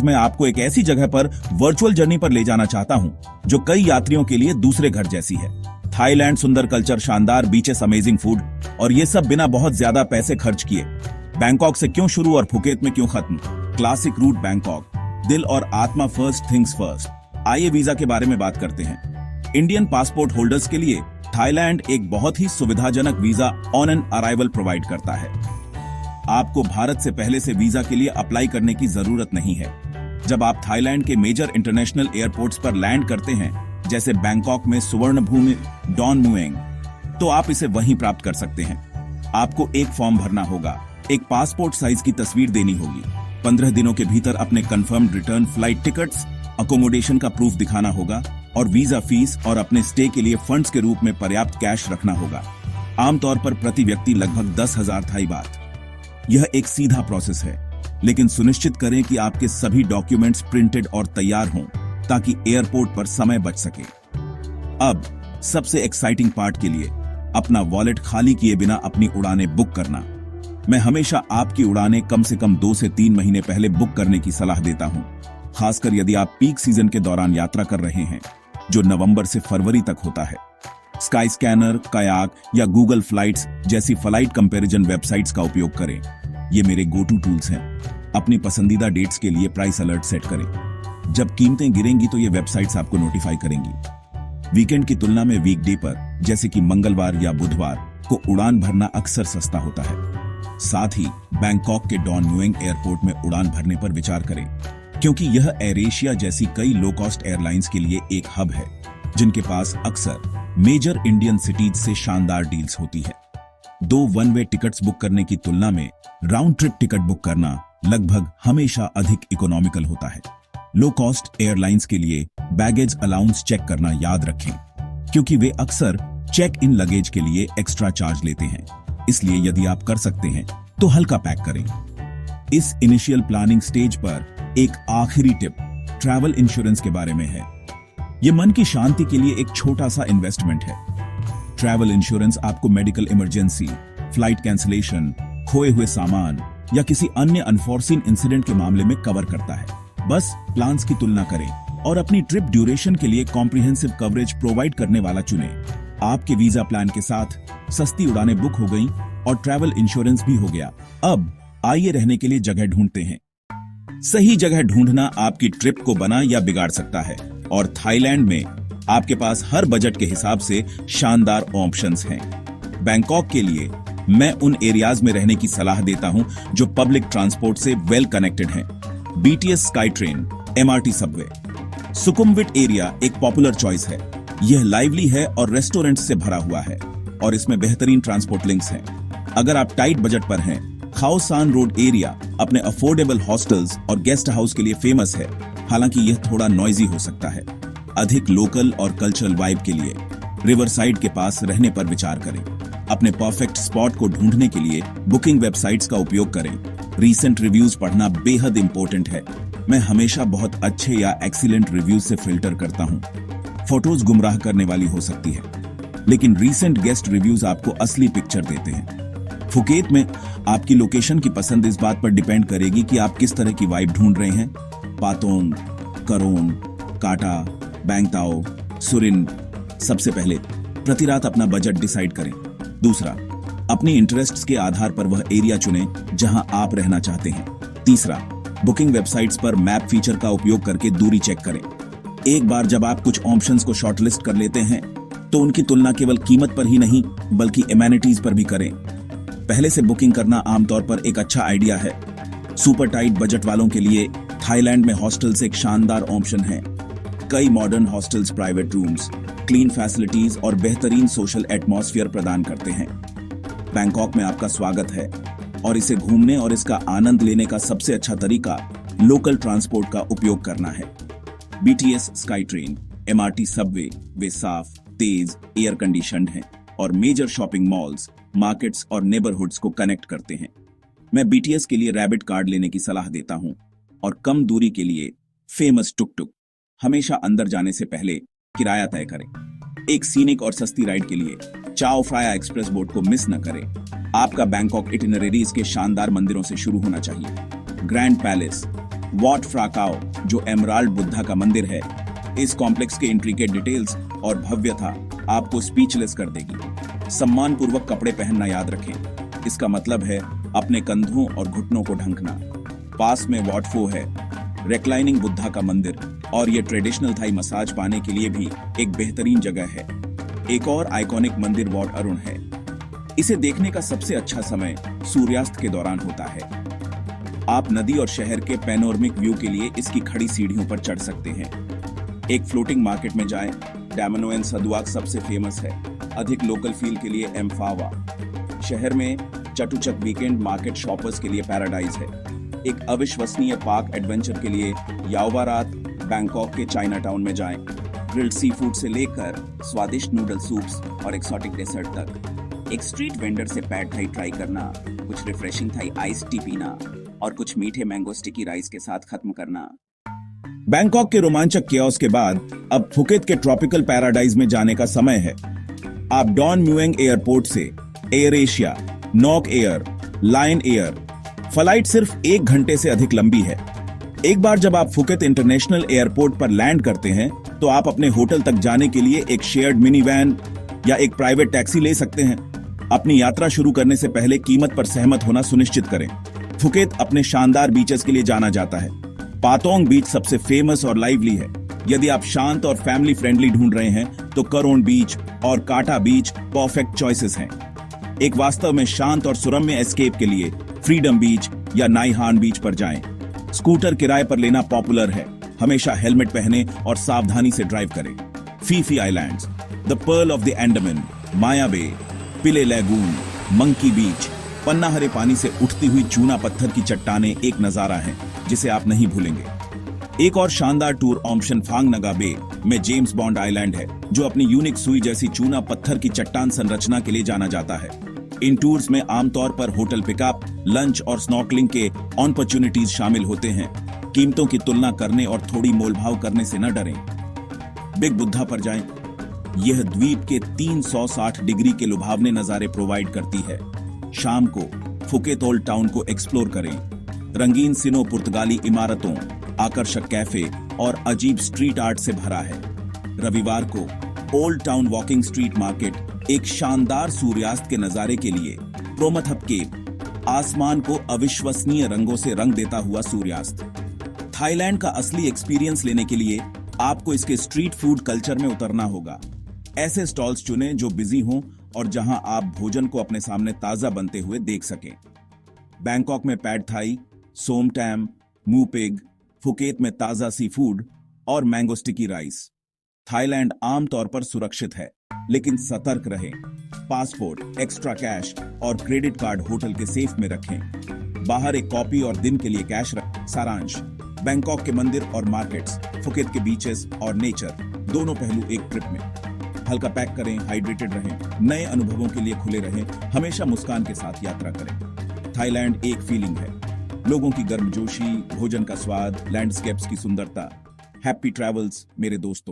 आज मैं आपको एक ऐसी जगह पर वर्चुअल जर्नी पर ले जाना चाहता हूं जो कई यात्रियों के लिए दूसरे घर जैसी है। थाईलैंड, सुंदर कल्चर, शानदार बीचेस, अमेजिंग फूड, और ये सब बिना बहुत ज्यादा पैसे खर्च किए। बैंकॉक से क्यों शुरू और फुकेत में क्यों खत्म? क्लासिक रूट बैंकॉक, दिल और आत्मा फर्स्ट थिंग्स फर्स्ट। आइए वीजा के बारे में बात करते हैं। इंडियन पासपोर्ट होल्डर्स के लिए थाईलैंड एक बहुत ही सुविधाजनक visa on an arrival provide करता है। आपको भारत से पहले से वीजा के लिए अप्लाई करने की जरूरत नहीं है। जब आप थाईलैंड के मेजर इंटरनेशनल एयरपोर्ट्स पर लैंड करते हैं, जैसे बैंकॉक में सुवर्ण भूमि डॉन मुएंग, तो आप इसे वहीं प्राप्त कर सकते हैं। आपको एक फॉर्म भरना होगा, एक पासपोर्ट साइज की तस्वीर देनी होगी, 15 दिनों के भीतर अपने confirmed return flight tickets, accommodation का प्रूफ दिखाना होगा और वीजा फीस और अपने स्टे के लिए फंड्स के रूप में पर्याप्त कैश रखना होगा। आमतौर पर प्रति व्यक्ति लगभग 10,000 थाई बात। यह एक सीधा प्रोसेस है, लेकिन सुनिश्चित करें कि आपके सभी डॉक्यूमेंट्स प्रिंटेड और तैयार हों ताकि एयरपोर्ट पर समय बच सके। अब सबसे एक्साइटिंग पार्ट के लिए अपना वॉलेट खाली किए बिना अपनी उड़ानें बुक करना। मैं हमेशा आपकी उड़ानें कम से कम 2 से 3 महीने पहले बुक करने की सलाह देता हूं, खासकर यदि आप पीक सीजन के दौरान यात्रा कर रहे हैं, जो नवंबर से फरवरी तक होता है। स्काई स्कैनर, कायाक या गूगल फ्लाइट्स जैसी फ्लाइट कंपैरिजन वेबसाइट्स का उपयोग करें। ये मेरे गो टू टूल्स हैं। अपनी पसंदीदा डेट्स के लिए प्राइस अलर्ट सेट करें। जब कीमतें गिरेंगी तो ये वेबसाइट्स आपको नोटिफाई करेंगी। वीकेंड की तुलना में वीकडे पर, जैसे कि मंगलवार या बुधवार को उड़ान भरना अक्सर सस्ता होता है। साथ ही बैंकॉक के डॉन मुएंग एयरपोर्ट में उड़ान भरने पर विचार करें, क्योंकि यह एयर एशिया जैसी कई लो कॉस्ट एयरलाइंस के लिए एक हब है, जिनके पास अक्सर मेजर इंडियन सिटीज से शानदार डील्स होती है। 2 वन वे टिकट्स बुक करने की तुलना में राउंड ट्रिप टिकट बुक करना लगभग हमेशा अधिक इकोनॉमिकल होता है। लो कॉस्ट एयरलाइंस के लिए बैगेज अलाउंस चेक करना याद रखें, क्योंकि वे अक्सर चेक इन लगेज के लिए एक्स्ट्रा चार्ज लेते हैं। इसलिए यदि आप कर सकते हैं तो हल्का पैक करें। इस इनिशियल प्लानिंग स्टेज पर एक आखिरी टिप ट्रैवल इंश्योरेंस के बारे में है। यह मन की शांति के लिए एक छोटा सा इन्वेस्टमेंट है। ट्रैवल इंश्योरेंस आपको मेडिकल इमरजेंसी, फ्लाइट कैंसिलेशन, खोए हुए सामान या किसी अन्य अनफोर्सीन इंसिडेंट के मामले में कवर करता है। बस प्लान्स की तुलना करें और अपनी ट्रिप ड्यूरेशन के लिए कॉम्प्रिहेंसिव कवरेज प्रोवाइड करने वाला चुनें। आपके वीजा प्लान के साथ सस्ती उड़ानें बुक हो गईं और ट्रैवल इंश्योरेंस भी हो गया। अब आइए रहने के लिए जगह ढूंढते हैं। सही जगह ढूंढना आपकी ट्रिप को बना या बिगाड़ सकता है, और थाईलैंड में आपके पास हर बजट के हिसाब से शानदार ऑप्शंस हैं। बैंकॉक के लिए मैं उन एरियाज में रहने की सलाह देता हूं जो पब्लिक ट्रांसपोर्ट से वेल कनेक्टेड हैं। BTS sky train, MRT subway. Sukhumvit area एक पॉपुलर चॉइस है। यह लाइवली है और रेस्टोरेंट्स से भरा हुआ है, और इसमें बेहतरीन ट्रांसपोर्ट लिंक्स हैं। अगर आप टाइट बजट पर हैं, खाओ सान रोड एरिया अपने अफोर्डेबल हॉस्टल्स और गेस्ट हाउस के लिए फेमस है, हालांकि यह थोड़ा नॉइजी हो सकता है। अधिक लोकल और कल्चरल वाइब के लिए रिवर साइड के पास रहने पर विचार करें। अपने परफेक्ट स्पॉट को ढूंढने के लिए बुकिंग वेबसाइट्स का उपयोग करें। रीसेंट रिव्यूज पढ़ना बेहद इंपॉर्टेंट है। मैं हमेशा बहुत अच्छे या एक्सीलेंट रिव्यूज से फिल्टर करता हूं। फोटोज गुमराह करने वाली हो सकती है, लेकिन रीसेंट गेस्ट रिव्यूज आपको असली पिक्चर देते हैं। फुकेत में आपकी लोकेशन की पसंद इस बात पर डिपेंड करेगी कि आप किस तरह की वाइब ढूंढ रहे हैं। पातोंग, करोन, काटा, बैंगताओ, सुरिन। सबसे पहले प्रति रात अपना बजट डिसाइड करें। दूसरा, अपनी इंटरेस्ट्स के आधार पर वह एरिया चुनें जहां आप रहना चाहते हैं। तीसरा, बुकिंग वेबसाइट्स पर मैप फीचर का उपयोग करके दूरी चेक करें। एक बार जब आप कुछ ऑप्शंस को शॉर्टलिस्ट कर लेते हैं, तो उनकी तुलना केवल कीमत पर ही नहीं बल्कि एमेनिटीज पर भी करें। पहले से बुकिंग करना आमतौर पर एक अच्छा आइडिया है। सुपर टाइट बजट वालों के लिए थाईलैंड में हॉस्टल्स एक शानदार ऑप्शन है। कई modern hostels private rooms, clean facilities और बेहतरीन सोशल एटमॉस्फेयर प्रदान करते हैं। बैंकॉक में आपका स्वागत है, और इसे घूमने और इसका आनंद लेने का सबसे अच्छा तरीका लोकल ट्रांसपोर्ट का उपयोग करना है। BTS sky train, MRT subway वे साफ, तेज, एयर कंडीशनड हैं और मेजर शॉपिंग मॉल्स, मार्केट्स और नेबरहुड्स को कनेक्ट करते हैं। मैं बीटीएस के लिए रैबिट कार्ड लेने की सलाह देता हूं, और कम दूरी के लिए फेमस टुक टुक। हमेशा अंदर जाने से पहले किराया तय करें। एक सीनिक और सस्ती राइड के लिए चाओ फ्राया एक्सप्रेस बोट को मिस न करें। आपका बैंकॉक इटिनरी इसके शानदार मंदिरों से शुरू होना चाहिए। ग्रैंड पैलेस, वॉट फ्राकाओ जो एमराल्ड बुद्धा का मंदिर है। इस कॉम्प्लेक्स के इंट्रिकेट डिटेल्स और भव्यता आपको स्पीचलेस कर देगी। सम्मान पूर्वक कपड़े पहनना याद रखें, इसका मतलब है अपने कंधों और घुटनों को ढंकना। पास में वॉट फो है, रेक्लाइनिंग बुद्धा का मंदिर, और ये ट्रेडिशनल थाई मसाज पाने के लिए भी एक बेहतरीन जगह है। एक और आइकॉनिक मंदिर वॉट अरुण है। इसे देखने का सबसे अच्छा समय सूर्यास्त के दौरान होता है। आप नदी और शहर के पैनोरमिक व्यू के लिए इसकी खड़ी सीढ़ियों पर चढ़ सकते हैं। एक फ्लोटिंग मार्केट में जाएं। डैमनो एंड सदुआक सबसे फेमस है। अधिक लोकल फील के लिए एम्फावा। शहर में चटुचक वीकेंड मार्केट शॉपर्स के लिए पैराडाइज है। एक अविश्वसनीय पार्क एडवेंचर के लिए याओवारात। बैंकॉक के चाइना टाउन में जाएं। ग्रिल्ड सी फूड से लेकर स्वादिष्ट नूडल सूप्स और एक्सोटिक डेजर्ट तक। एक स्ट्रीट वेंडर से पैड थाई ट्राई करना, कुछ रिफ्रेशिंग थाई आइस टी पीना और कुछ मीठे मैंगो स्टिकी राइस के साथ खत्म करना। बैंकॉक के रोमांचक कियोस्क के बाद अब फुकेत के ट्रॉपिकल पैराडाइज में जाने का समय है। आप डॉन म्यूएंग एयरपोर्ट से air Asia, Nok air, Lion air flight सिर्फ 1 घंटे से अधिक लंबी है। एक बार जब आप फुकेत इंटरनेशनल एयरपोर्ट पर लैंड करते हैं तो आप अपने होटल तक जाने के लिए एक शेयर्ड मिनी वैन या एक प्राइवेट टैक्सी ले सकते हैं। अपनी यात्रा शुरू करने से पहले कीमत पर सहमत होना सुनिश्चित करें। फुकेत अपने शानदार बीचेस के लिए जाना जाता है। पातोंग बीच सबसे फेमस और लाइवली है। यदि आप शांत और फैमिली फ्रेंडली ढूंढ रहे हैं तो करोन बीच और काटा बीच परफेक्ट चॉइसेस हैं। एक वास्तव में शांत और सुरम्य एस्केप के लिए फ्रीडम बीच या नाइहान बीच पर जाएं। स्कूटर किराए पर लेना पॉपुलर है। हमेशा हेलमेट पहने और सावधानी से ड्राइव करें। Phi Phi islands, the pearl of the Andaman, Maya Bay, Pileh lagoon, monkey बीच, पन्ना हरे पानी से उठती हुई चूना पत्थर की चट्टानें एक नजारा है जिसे आप नहीं भूलेंगे। एक और शानदार टूर ऑप्शन फांग नगा बे में जेम्स बॉन्ड आइलैंड है जो अपनी यूनिक सुई जैसी चूना पत्थर की चट्टान संरचना के लिए जाना जाता है। इन टूर्स में आमतौर पर होटल पिकअप, लंच और स्नॉर्कलिंग के अपॉर्चुनिटीज शामिल होते हैं। कीमतों की तुलना करने और थोड़ी मोलभाव करने से न डरें। बिग बुद्धा पर जाएं। यह द्वीप के 360 डिग्री के लुभावने नजारे प्रोवाइड करती है। शाम को फुकेत ओल्ड टाउन को एक्सप्लोर करें। रंगीन सिनो पुर्तगाली इमारतों, आकर्षक कैफे और अजीब स्ट्रीट आर्ट से भरा है। रविवार को old town walking street market एक शानदार सूर्यास्त के नजारे के लिए प्रोमथप केव, आसमान को अविश्वसनीय रंगों से रंग देता हुआ सूर्यास्त। थाईलैंड का असली एक्सपीरियंस लेने के लिए आपको इसके स्ट्रीट फूड कल्चर में उतरना होगा। ऐसे स्टॉल्स चुनें जो बिजी हों और जहां आप भोजन को अपने सामने ताजा बनते हुए देख सकें। बैंकॉक में पैड थाई, सोम टैम, मूपिग, फुकेत में ताजा सी फूड और मैंगो स्टिकी राइस। थाईलैंड आमतौर पर सुरक्षित है, लेकिन सतर्क रहें। पासपोर्ट, एक्स्ट्रा कैश और क्रेडिट कार्ड होटल के सेफ में रखें। बाहर एक कॉपी और दिन के लिए कैश रखें। सारांश: बैंकॉक के मंदिर और मार्केट्स, फुकेत के बीचेस और नेचर, दोनों पहलू एक ट्रिप में। हल्का पैक करें, हाइड्रेटेड रहें, नए अनुभवों के लिए खुले रहें, हमेशा मुस्कान के साथ यात्रा करें। थाईलैंड एक फीलिंग है, लोगों की गर्मजोशी, भोजन का स्वाद, लैंडस्केप्स की सुंदरता। हैप्पी ट्रैवल्स मेरे दोस्तों।